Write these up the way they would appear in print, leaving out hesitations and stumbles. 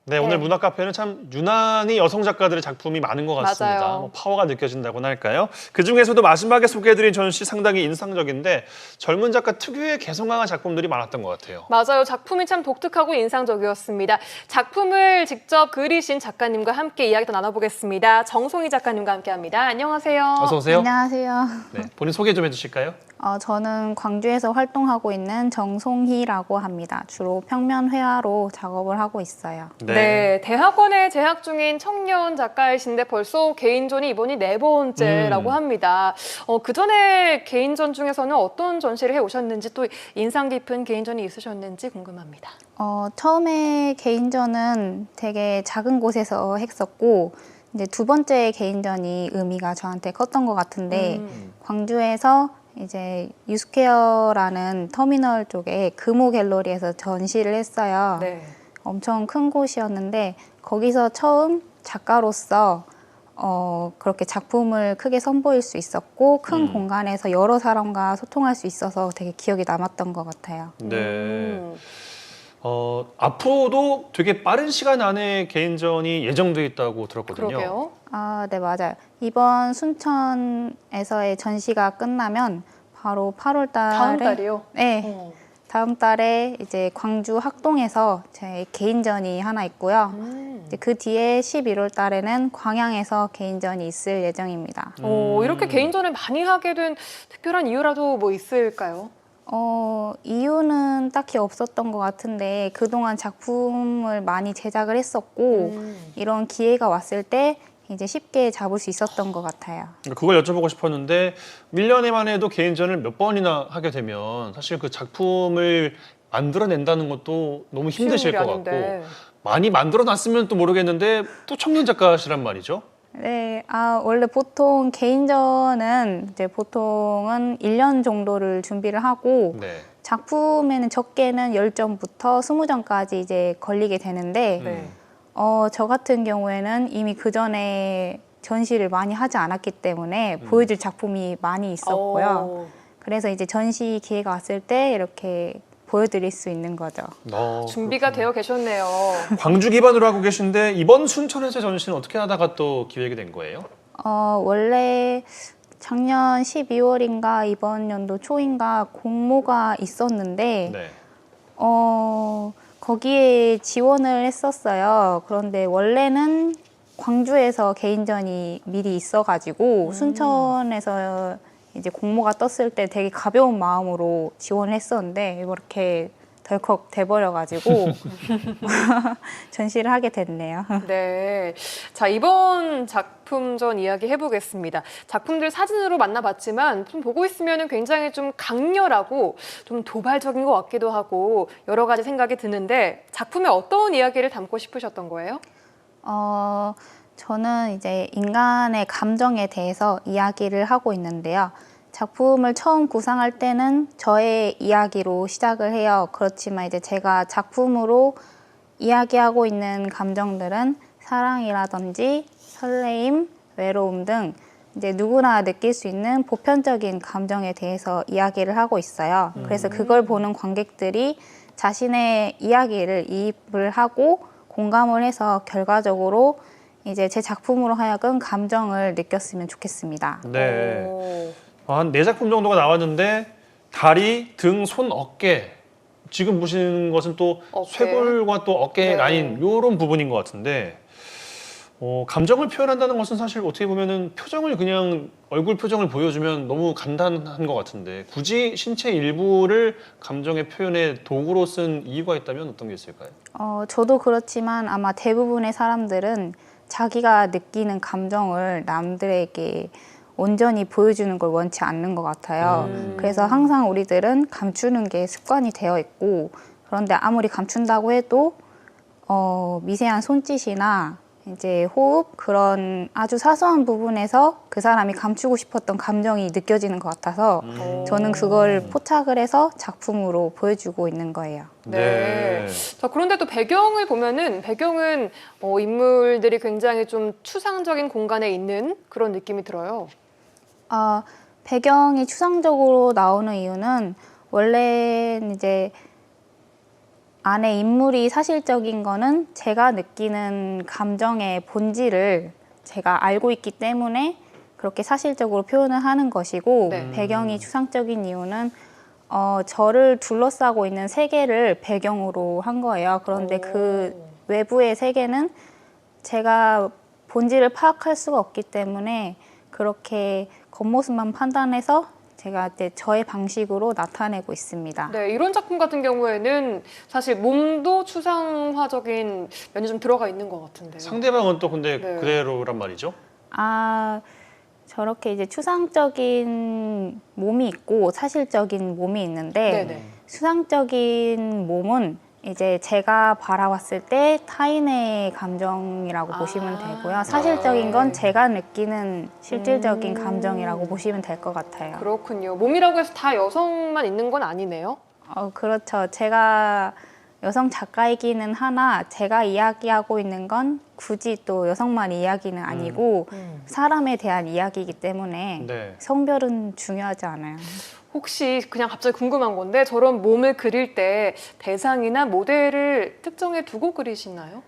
네, 오늘 문화 카페는 참 유난히 여성 작가들의 작품이 많은 것 같습니다. 맞아요. 뭐 파워가 느껴진다고나 할까요? 그 중에서도 마지막에 소개해드린 전시 상당히 인상적인데 젊은 작가 특유의 개성강한 작품들이 많았던 것 같아요. 맞아요. 작품이 참 독특하고 인상적이었습니다. 작품을 직접 그리신 작가님과 함께 이야기 더 나눠보겠습니다. 정송희 작가님과 함께합니다. 안녕하세요. 어서 오세요. 안녕하세요. 네, 본인 소개 좀 해주실까요? 저는 광주에서 활동하고 있는 정송희라고 합니다. 주로 평면 회화로 작업을 하고 있어요. 네, 대학원에 재학 중인 청년 작가이신데 벌써 개인전이 이번이 4번째라고 합니다. 그 전에 개인전 중에서는 어떤 전시를 해오셨는지 또 인상 깊은 개인전이 있으셨는지 궁금합니다. 처음에 개인전은 되게 작은 곳에서 했었고 이제 두 번째 개인전이 의미가 저한테 컸던 것 같은데 광주에서 이제 유스케어라는 터미널 쪽에 금호 갤러리에서 전시를 했어요. 네. 엄청 큰 곳이었는데 거기서 처음 작가로서 그렇게 작품을 크게 선보일 수 있었고 큰 공간에서 여러 사람과 소통할 수 있어서 되게 기억이 남았던 것 같아요. 네. 앞으로도 되게 빠른 시간 안에 개인전이 예정돼 있다고 들었거든요. 그러게요. 네, 맞아요. 이번 순천에서의 전시가 끝나면 바로 8월 달에 다음 달이요? 네. 다음 달에 이제 광주 학동에서 제 개인전이 하나 있고요. 이제 그 뒤에 11월 달에는 광양에서 개인전이 있을 예정입니다. 이렇게 개인전을 많이 하게 된 특별한 이유라도 뭐 있을까요? 이유는 딱히 없었던 것 같은데 그동안 작품을 많이 제작을 했었고 이런 기회가 왔을 때 이제 쉽게 잡을 수 있었던 것 같아요. 그걸 여쭤보고 싶었는데 1년에만 해도 개인전을 몇 번이나 하게 되면 사실 그 작품을 만들어낸다는 것도 너무 힘드실 것 같고 많이 만들어놨으면 또 모르겠는데 또 청년 작가시란 말이죠. 네, 원래 보통 개인전은 이제 보통은 1년 정도를 준비를 하고 네. 작품에는 적게는 10점부터 20점까지 이제 걸리게 되는데 네. 저 같은 경우에는 이미 그 전에 전시를 많이 하지 않았기 때문에 보여줄 작품이 많이 있었고요. 그래서 이제 전시 기회가 왔을 때 이렇게 보여드릴 수 있는 거죠. 준비가 되어 계셨네요. 광주 기반으로 하고 계신데 이번 순천에서 전시는 어떻게 하다가 또 기획이 된 거예요? 원래 작년 12월인가 이번 연도 초인가 공모가 있었는데 네. 거기에 지원을 했었어요. 그런데 원래는 광주에서 개인전이 미리 있어가지고 순천에서 이제 공모가 떴을 때 되게 가벼운 마음으로 지원을 했었는데 이렇게 덜컥 돼버려가지고 전시를 하게 됐네요. 네. 자, 이번 작품전 이야기 해보겠습니다. 작품들 사진으로 만나봤지만 좀 보고 있으면 굉장히 좀 강렬하고 좀 도발적인 것 같기도 하고 여러 가지 생각이 드는데 작품에 어떤 이야기를 담고 싶으셨던 거예요? 저는 이제 인간의 감정에 대해서 이야기를 하고 있는데요. 작품을 처음 구상할 때는 저의 이야기로 시작을 해요. 그렇지만 이제 제가 작품으로 이야기하고 있는 감정들은 사랑이라든지 설레임, 외로움 등 이제 누구나 느낄 수 있는 보편적인 감정에 대해서 이야기를 하고 있어요. 그래서 그걸 보는 관객들이 자신의 이야기를 이입을 하고 공감을 해서 결과적으로 이제 제 작품으로 하여금 감정을 느꼈으면 좋겠습니다. 네. 한 4작품 정도가 나왔는데 다리, 등, 손, 어깨 지금 보시는 것은 또 어깨. 쇄골과 또 어깨 네. 라인 이런 부분인 것 같은데 감정을 표현한다는 것은 사실 어떻게 보면은 표정을 그냥 얼굴 표정을 보여주면 너무 간단한 것 같은데 굳이 신체 일부를 감정의 표현의 도구로 쓴 이유가 있다면 어떤 게 있을까요? 저도 그렇지만 아마 대부분의 사람들은 자기가 느끼는 감정을 남들에게 온전히 보여주는 걸 원치 않는 것 같아요. 그래서 항상 우리들은 감추는 게 습관이 되어 있고 그런데 아무리 감춘다고 해도 미세한 손짓이나 이제 호흡 그런 아주 사소한 부분에서 그 사람이 감추고 싶었던 감정이 느껴지는 것 같아서 저는 그걸 포착을 해서 작품으로 보여주고 있는 거예요. 네. 자, 그런데 또 배경을 보면은 배경은 인물들이 굉장히 좀 추상적인 공간에 있는 그런 느낌이 들어요. 배경이 추상적으로 나오는 이유는 원래 이제 안에 인물이 사실적인 거는 제가 느끼는 감정의 본질을 제가 알고 있기 때문에 그렇게 사실적으로 표현을 하는 것이고 네. 배경이 추상적인 이유는 저를 둘러싸고 있는 세계를 배경으로 한 거예요. 그런데 그 외부의 세계는 제가 본질을 파악할 수가 없기 때문에 그렇게 겉모습만 판단해서 제가 이제 저의 방식으로 나타내고 있습니다. 네, 이런 작품 같은 경우에는 사실 몸도 추상화적인 면이 좀 들어가 있는 것 같은데요. 상대방은 또 근데 네. 그대로란 말이죠? 저렇게 이제 추상적인 몸이 있고 사실적인 몸이 있는데 네네. 추상적인 몸은 이제 제가 바라봤을 때 타인의 감정이라고 보시면 되고요. 사실적인 건 제가 느끼는 실질적인 감정이라고 보시면 될 것 같아요. 그렇군요. 몸이라고 해서 다 여성만 있는 건 아니네요. 그렇죠. 제가 여성 작가이기는 하나 제가 이야기하고 있는 건 굳이 또 여성만 이야기는 아니고 사람에 대한 이야기이기 때문에 네. 성별은 중요하지 않아요. 혹시 그냥 갑자기 궁금한 건데 저런 몸을 그릴 때 대상이나 모델을 특정해 두고 그리시나요?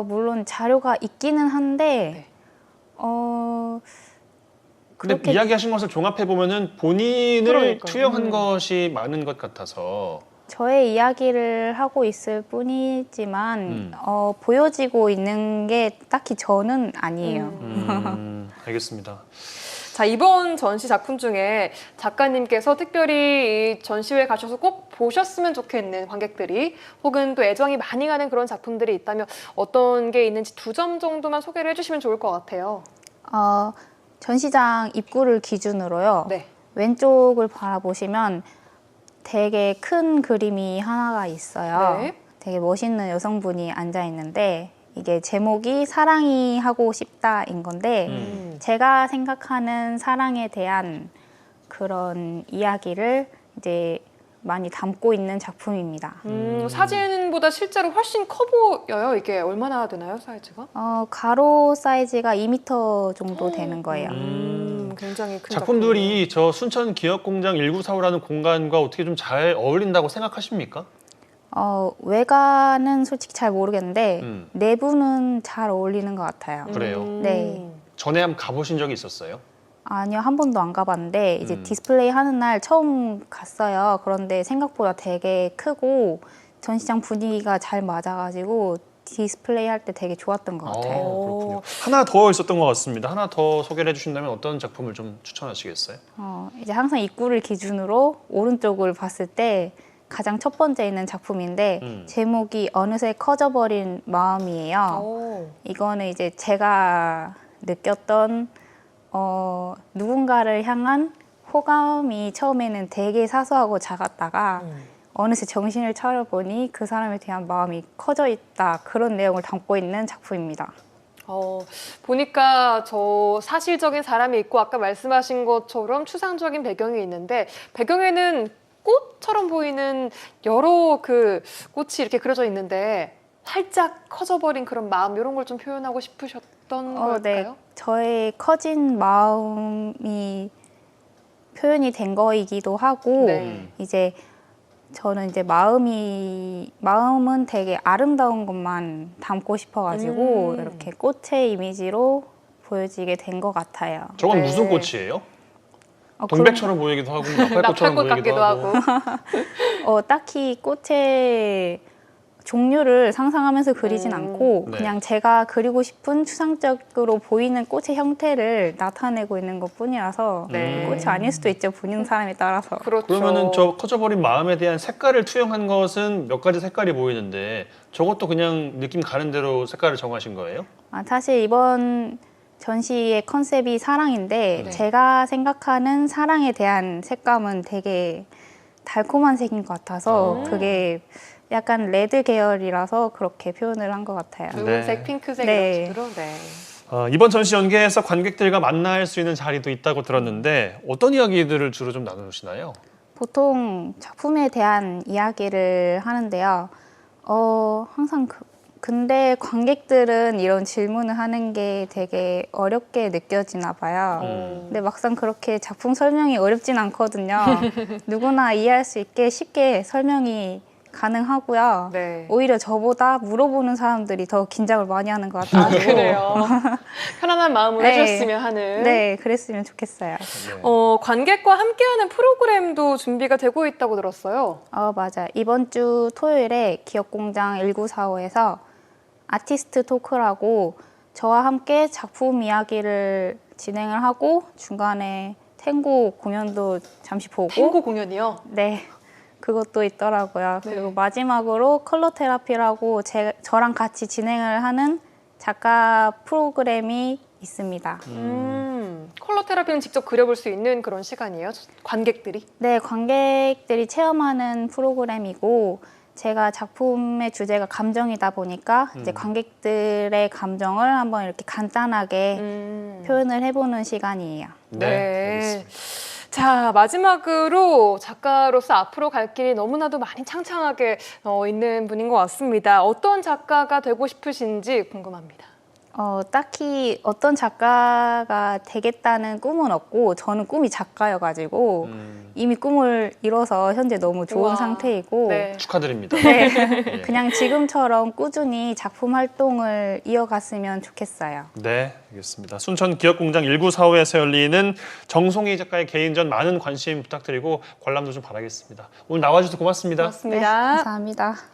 물론 자료가 있기는 한데 네. 근데 그렇게- 이야기하신 것을 종합해 보면은 본인을 그러니까요. 투영한 것이 많은 것 같아서 저의 이야기를 하고 있을 뿐이지만 보여지고 있는 게 딱히 저는 아니에요. 알겠습니다. 자, 이번 전시 작품 중에 작가님께서 특별히 이 전시회에 가셔서 꼭 보셨으면 좋겠는 관객들이 혹은 또 애정이 많이 가는 그런 작품들이 있다면 어떤 게 있는지 2점 정도만 소개를 해주시면 좋을 것 같아요. 전시장 입구를 기준으로요. 네. 왼쪽을 바라보시면 되게 큰 그림이 하나가 있어요. 네. 되게 멋있는 여성분이 앉아 있는데 이게 제목이 사랑이 하고 싶다인 건데 제가 생각하는 사랑에 대한 그런 이야기를 이제 많이 담고 있는 작품입니다. 사진보다 실제로 훨씬 커 보여요. 이게 얼마나 되나요, 사이즈가? 가로 사이즈가 2m 정도 되는 거예요. 굉장히 큰 작품들이 저 순천 기업공장 1945라는 공간과 어떻게 좀 잘 어울린다고 생각하십니까? 외관은 솔직히 잘 모르겠는데 내부는 잘 어울리는 것 같아요. 그래요? 네. 전에 한번 가보신 적이 있었어요? 아니요, 한 번도 안 가봤는데 이제 디스플레이 하는 날 처음 갔어요. 그런데 생각보다 되게 크고 전시장 분위기가 잘 맞아가지고 디스플레이 할 때 되게 좋았던 것 같아요. 그렇군요. 하나 더 있었던 것 같습니다. 하나 더 소개를 해주신다면 어떤 작품을 좀 추천하시겠어요? 이제 항상 입구를 기준으로 오른쪽을 봤을 때 가장 첫 번째 있는 작품인데 제목이 어느새 커져버린 마음이에요. 이거는 이제 제가 느꼈던 누군가를 향한 호감이 처음에는 되게 사소하고 작았다가 어느새 정신을 차려보니 그 사람에 대한 마음이 커져 있다. 그런 내용을 담고 있는 작품입니다. 보니까 저 사실적인 사람이 있고 아까 말씀하신 것처럼 추상적인 배경이 있는데 배경에는 꽃처럼 보이는 여러 그 꽃이 이렇게 그려져 있는데 활짝 커져버린 그런 마음 이런 걸 좀 표현하고 싶으셨던 걸까요? 네. 저의 커진 마음이 표현이 된 거이기도 하고 네. 이제 저는 이제 마음은 되게 아름다운 것만 담고 싶어가지고 이렇게 꽃의 이미지로 보여지게 된 것 같아요. 저건 네. 무슨 꽃이에요? 그럼- 동백처럼 보이기도 하고 나팔꽃처럼 나팔꽃 보이기도 같기도 하고. 하고. 딱히 꽃의 종류를 상상하면서 그리진 않고 네. 그냥 제가 그리고 싶은 추상적으로 보이는 꽃의 형태를 나타내고 있는 것뿐이라서 네. 꽃이 아닐 수도 있죠. 보는 사람에 따라서. 그렇죠. 그러면은 저 커져버린 마음에 대한 색깔을 투영한 것은 몇 가지 색깔이 보이는데 저것도 그냥 느낌 가는 대로 색깔을 정하신 거예요? 사실 이번 전시의 컨셉이 사랑인데 네. 제가 생각하는 사랑에 대한 색감은 되게 달콤한 색인 것 같아서 그게 약간 레드 계열이라서 그렇게 표현을 한 것 같아요. 붉은색, 네. 핑크색 네. 이런 식으로. 네. 이번 전시 연계에서 관객들과 만날 수 있는 자리도 있다고 들었는데 어떤 이야기들을 주로 좀 나누시나요? 보통 작품에 대한 이야기를 하는데요. 항상 근데 관객들은 이런 질문을 하는 게 되게 어렵게 느껴지나 봐요. 근데 막상 그렇게 작품 설명이 어렵진 않거든요. 누구나 이해할 수 있게 쉽게 설명이 가능하고요. 네. 오히려 저보다 물어보는 사람들이 더 긴장을 많이 하는 것 같아요. 그래요. 편안한 마음으로 네. 해주셨으면 하는. 네, 그랬으면 좋겠어요. 네. 관객과 함께하는 프로그램도 준비가 되고 있다고 들었어요. 맞아요. 이번 주 토요일에 기업공장 1945에서 아티스트 토크라고 저와 함께 작품 이야기를 진행을 하고 중간에 탱고 공연도 잠시 보고 탱고 공연이요. 네, 그것도 있더라고요. 네. 그리고 마지막으로 컬러 테라피라고 저랑 같이 진행을 하는 작가 프로그램이 있습니다. 컬러 테라피는 직접 그려볼 수 있는 그런 시간이에요? 관객들이? 네, 관객들이 체험하는 프로그램이고 제가 작품의 주제가 감정이다 보니까 이제 관객들의 감정을 한번 이렇게 간단하게 표현을 해보는 시간이에요. 네, 알겠습니다. 자, 마지막으로 작가로서 앞으로 갈 길이 너무나도 많이 창창하게 있는 분인 것 같습니다. 어떤 작가가 되고 싶으신지 궁금합니다. 딱히 어떤 작가가 되겠다는 꿈은 없고 저는 꿈이 작가여가지고 이미 꿈을 이뤄서 현재 너무 좋은 우와. 상태이고 네. 축하드립니다. 네, 그냥 지금처럼 꾸준히 작품 활동을 이어갔으면 좋겠어요. 네, 알겠습니다. 순천 기업공장 1945에서 열리는 정송희 작가의 개인전 많은 관심 부탁드리고 관람도 좀 바라겠습니다. 오늘 나와주셔서 고맙습니다. 고맙습니다. 네, 감사합니다.